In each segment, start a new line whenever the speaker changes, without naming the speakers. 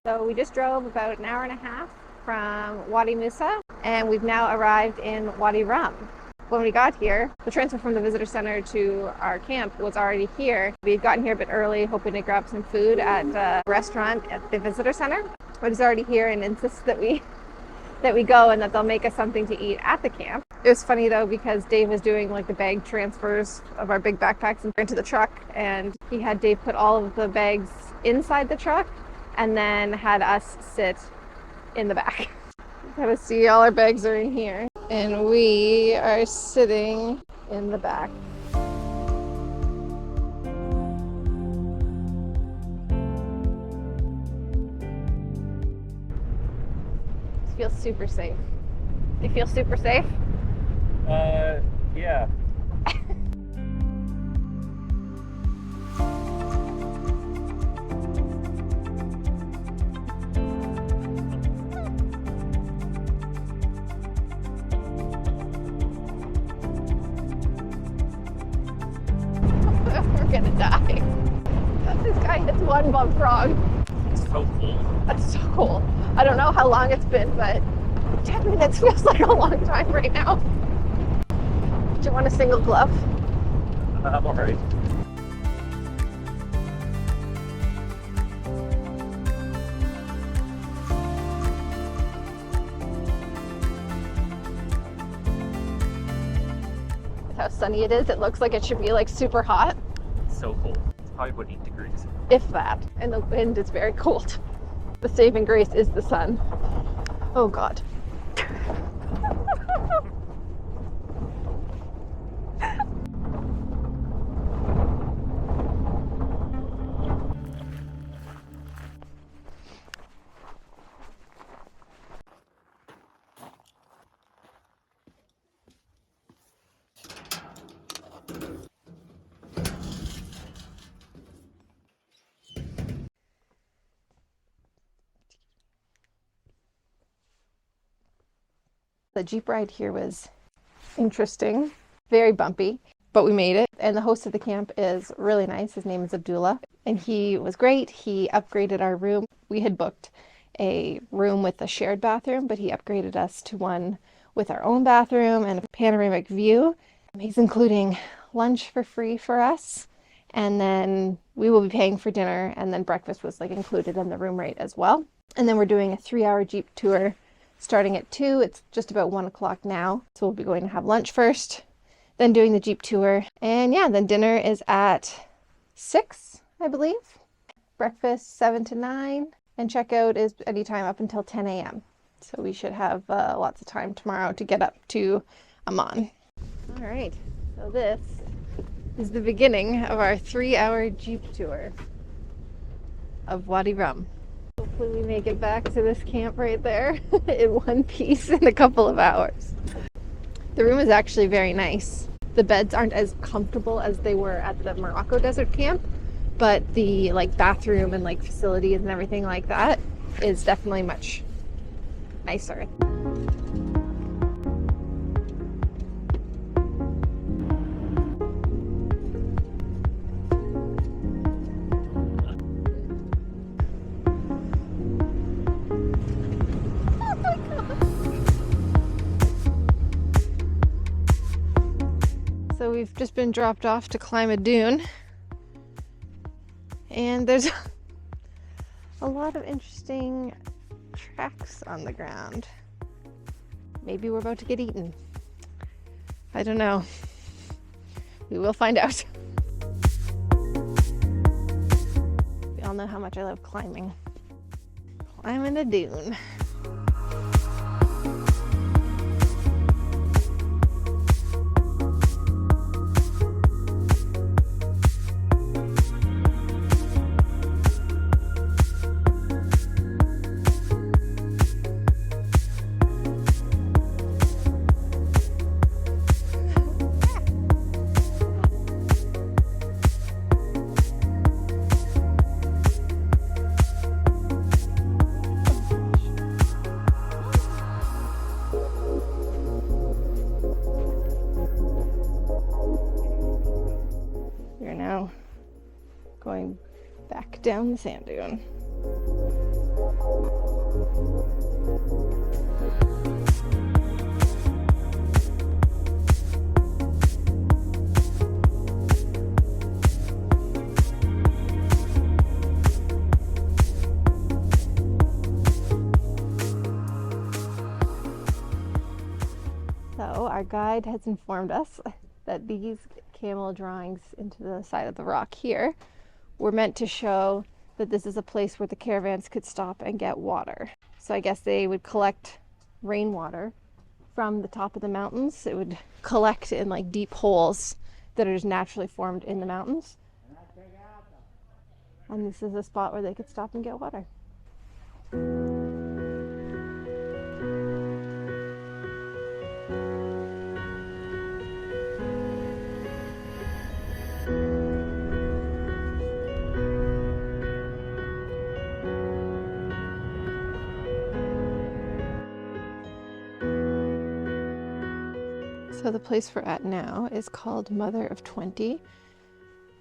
So we just drove about an hour and a half from Wadi Musa, and we've now arrived in Wadi Rum. When we got here, the transfer from the visitor center to our camp was already here. We had gotten here a bit early, hoping to grab some food at a restaurant at the visitor center, but he's already here and insists that we go and that they'll make us something to eat at the camp. It was funny though, because Dave was doing like the bag transfers of our big backpacks into the truck, and he had Dave put all of the bags inside the truck and then had us sit in the back. Gotta see, all our bags are in here and we are sitting in the back. This feels super safe. Do you feel super safe?
Yeah.
We're gonna die. This guy hits one bump wrong.
It's so cold.
That's so cool. I don't know how long it's been, but 10 minutes feels like a long time right now. Do you want a single glove?
I'm alright.
How sunny it is, it looks like it should be like super hot.
It's so cold. It's probably about 8 degrees.
If that. And the wind is very cold. The saving grace is the sun. Oh God. The Jeep ride here was interesting, very bumpy, but we made it. And the host of the camp is really nice. His name is Abdullah, and he was great. He upgraded our room. We had booked a room with a shared bathroom, but he upgraded us to one with our own bathroom and a panoramic view. He's including lunch for free for us, and then we will be paying for dinner, and then breakfast was like included in the room rate as well. And then we're doing a 3-hour Jeep tour starting at 2. It's just about 1 o'clock now. So we'll be going to have lunch first, then doing the Jeep tour. And yeah, then dinner is at 6, I believe. Breakfast 7 to 9, and checkout is anytime up until 10 a.m. So we should have lots of time tomorrow to get up to Amman. All right, so this is the beginning of our 3-hour Jeep tour of Wadi Rum. Hopefully we make it back to this camp right there in one piece in a couple of hours. The room is actually very nice. The beds aren't as comfortable as they were at the Morocco desert camp, but the bathroom and facilities and everything like that is definitely much nicer. So we've just been dropped off to climb a dune, and there's a lot of interesting tracks on the ground. Maybe we're about to get eaten. I don't know. We will find out. We all know how much I love climbing. Climbing a dune. Going back down the sand dune. So our guide has informed us that these camel drawings into the side of the rock here were meant to show that this is a place where the caravans could stop and get water. So I guess they would collect rainwater from the top of the mountains. It would collect in like deep holes that are just naturally formed in the mountains. And this is a spot where they could stop and get water. So the place we're at now is called Mother of 20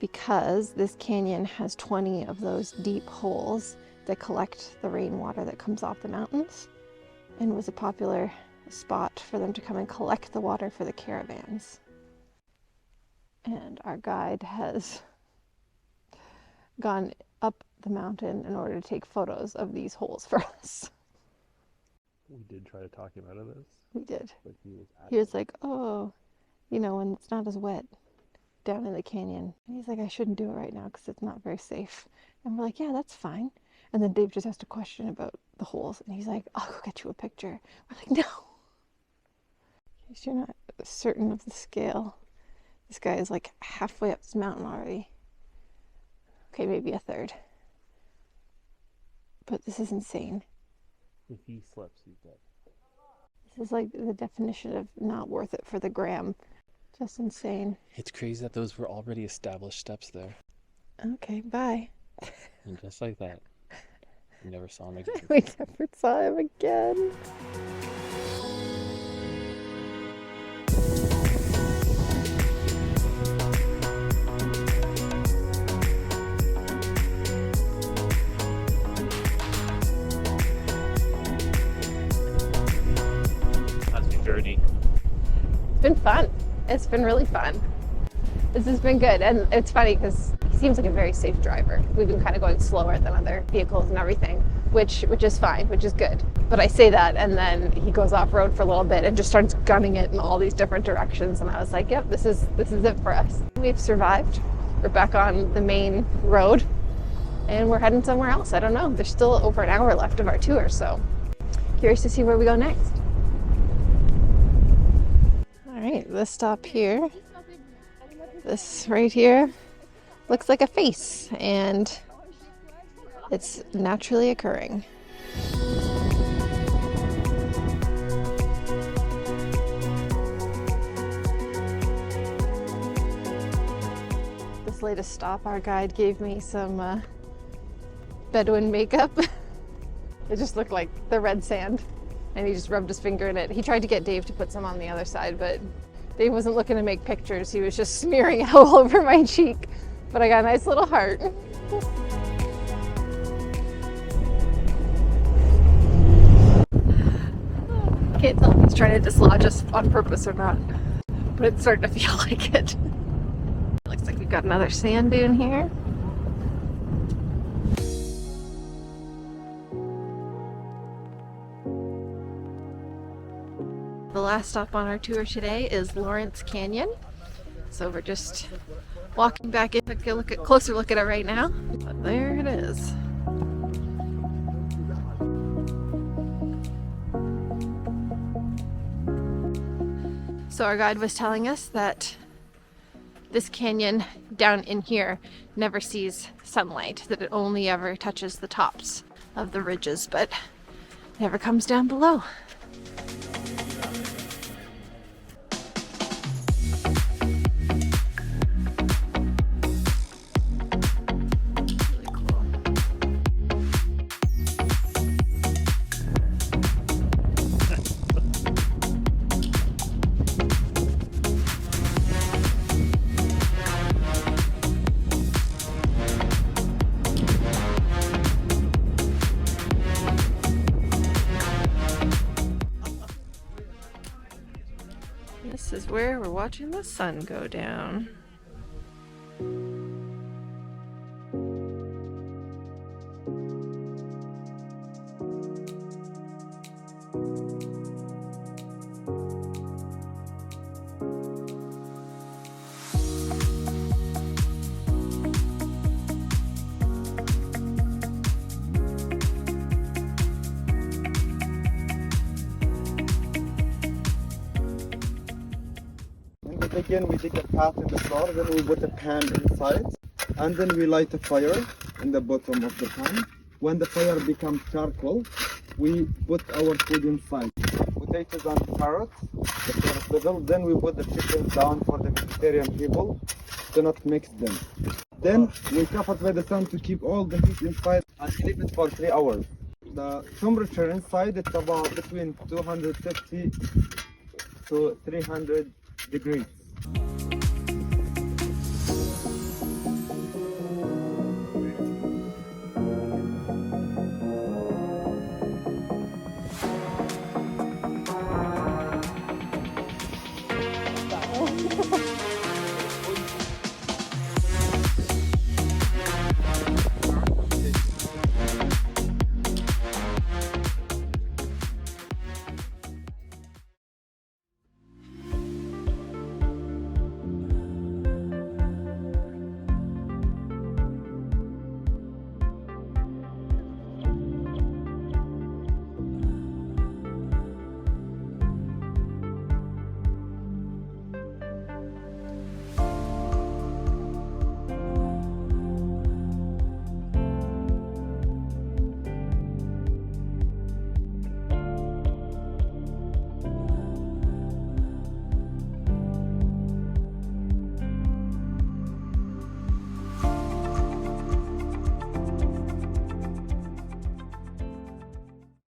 because this canyon has 20 of those deep holes that collect the rainwater that comes off the mountains, and was a popular spot for them to come and collect the water for the caravans. And our guide has gone up the mountain in order to take photos of these holes for us.
We did try to talk him out of this.
We did.
But
He was like, oh, you know, when it's not as wet down in the canyon. And he's like, I shouldn't do it right now because it's not very safe. And we're like, yeah, that's fine. And then Dave just asked a question about the holes. And he's like, I'll go get you a picture. We're like, no. In case you're not certain of the scale, this guy is like halfway up this mountain already. Okay, maybe a third. But this is insane.
If he slips, he's dead.
This is like the definition of not worth it for the gram. Just insane.
It's crazy that those were already established steps there.
Okay, bye.
And just like that, we never saw him again.
We never saw him again.
That's been dirty.
It's been fun. It's been really fun. This has been good. And it's funny because he seems like a very safe driver. We've been kind of going slower than other vehicles and everything, which is fine, which is good. But I say that and then he goes off road for a little bit and just starts gunning it in all these different directions. And I was like, yep, this is it for us. We've survived. We're back on the main road and we're heading somewhere else. I don't know. There's still over an hour left of our tour, so curious to see where we go next. All right, this stop here, this right here, looks like a face, and it's naturally occurring. This latest stop, our guide gave me some Bedouin makeup. It just looked like the red sand, and he just rubbed his finger in it. He tried to get Dave to put some on the other side, but Dave wasn't looking to make pictures. He was just smearing it all over my cheek. But I got a nice little heart. Can't tell if he's trying to dislodge us on purpose or not, but it's starting to feel like it. Looks like we've got another sand dune here. The last stop on our tour today is Lawrence Canyon. So we're just walking back in, take a closer look at it right now. But there it is. So our guide was telling us that this canyon down in here never sees sunlight, that it only ever touches the tops of the ridges, but never comes down below. watching the sun go down.
In the beginning, we dig a path in the floor, then we put a pan inside, and then we light a fire in the bottom of the pan. When the fire becomes charcoal, we put our food inside. Potatoes and carrots, the first level. Then we put the chicken down for the vegetarian people to not mix them. Then we cover by the sun to keep all the heat inside and leave it for 3 hours. The temperature inside is about between 250 to 300 degrees.